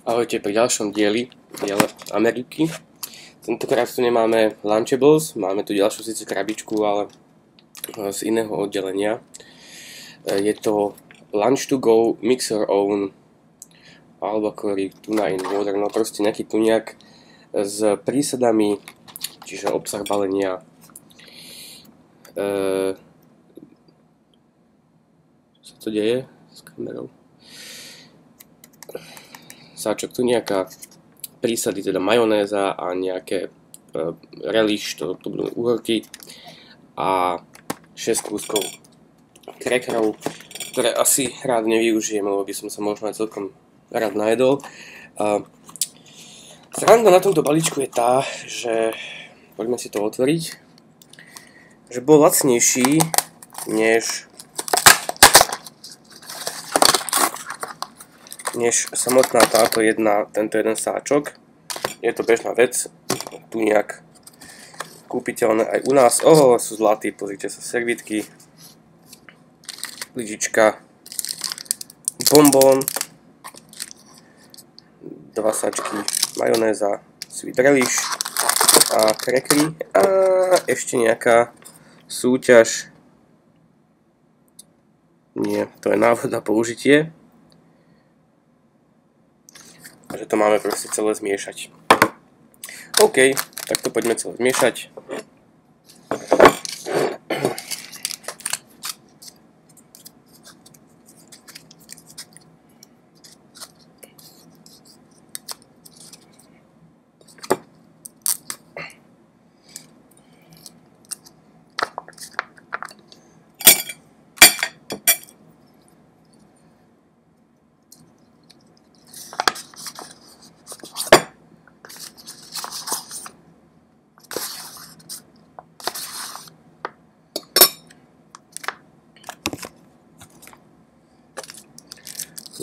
Ahojte pri ďalšom diele Ameriky. Tentokrát tu nemáme Lunchables, máme tu ďalšiu síce krabičku, ale z iného oddelenia. Je to Lunch to go Mix Your Own Albacori Tuna in Water, no proste nejaký tuniak s prísadami, čiže obsah balenia. Čo sa to deje s kamerou? Sáčok tu nejaká prísady, teda majonéza a nejaké relish, to budú uhorky a 6 kúskov crackerov, ktoré asi rád nevyužijem, lebo by som sa možno aj celkom rád najedol. Sranda na tomto balíčku je tá, že poďme si to otvoriť, že bol lacnejší než samotná tento jeden sáčok. Je to bežná vec, tu nejak kúpiteľné aj u nás. Sú zlatí, pozrite sa, servítky, lyžička, bonbón, 2 sáčky majonéza, sweet relish a crackery a ešte nejaká súťaž. Nie, to je návod na použitie. A že to máme proste celé zmiešať. OK, tak to poďme celé zmiešať.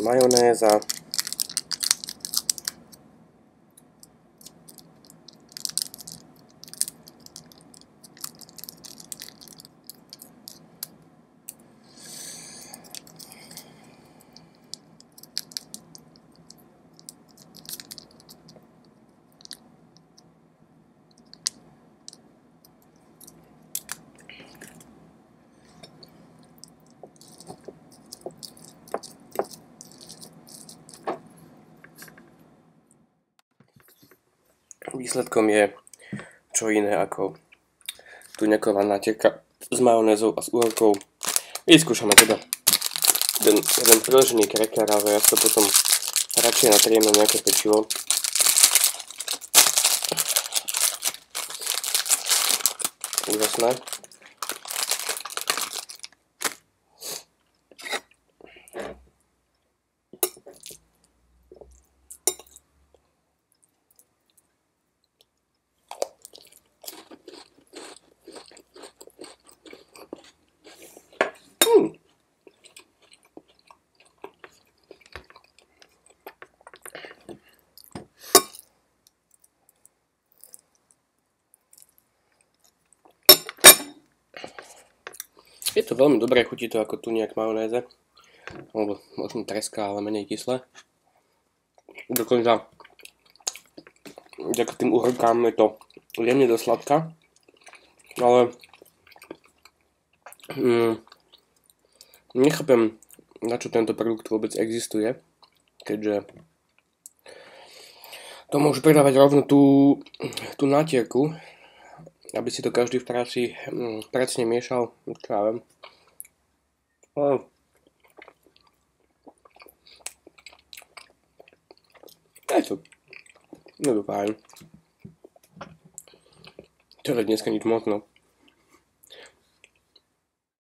Majonéza, výsledkom je čo iné ako tuniaková natierka s majonézou a s uhorkou. Vyskúšame teda jeden priložený cracker, ale ja to potom radšej natriem na nejaké pečivo. Úžasné. Je to veľmi dobré, chutí to ako tuniak majonéze, alebo možno treská, ale menej kyslé. Dokonca vďaka tým uhorkám je to jemne do sladká, ale nechápem, na čo tento produkt vôbec existuje, keďže to môže predávať rovno tú natierku, aby si to každý v práci pracne miešal, čo ja viem. Je to fajn. To je dneska nič moc, no.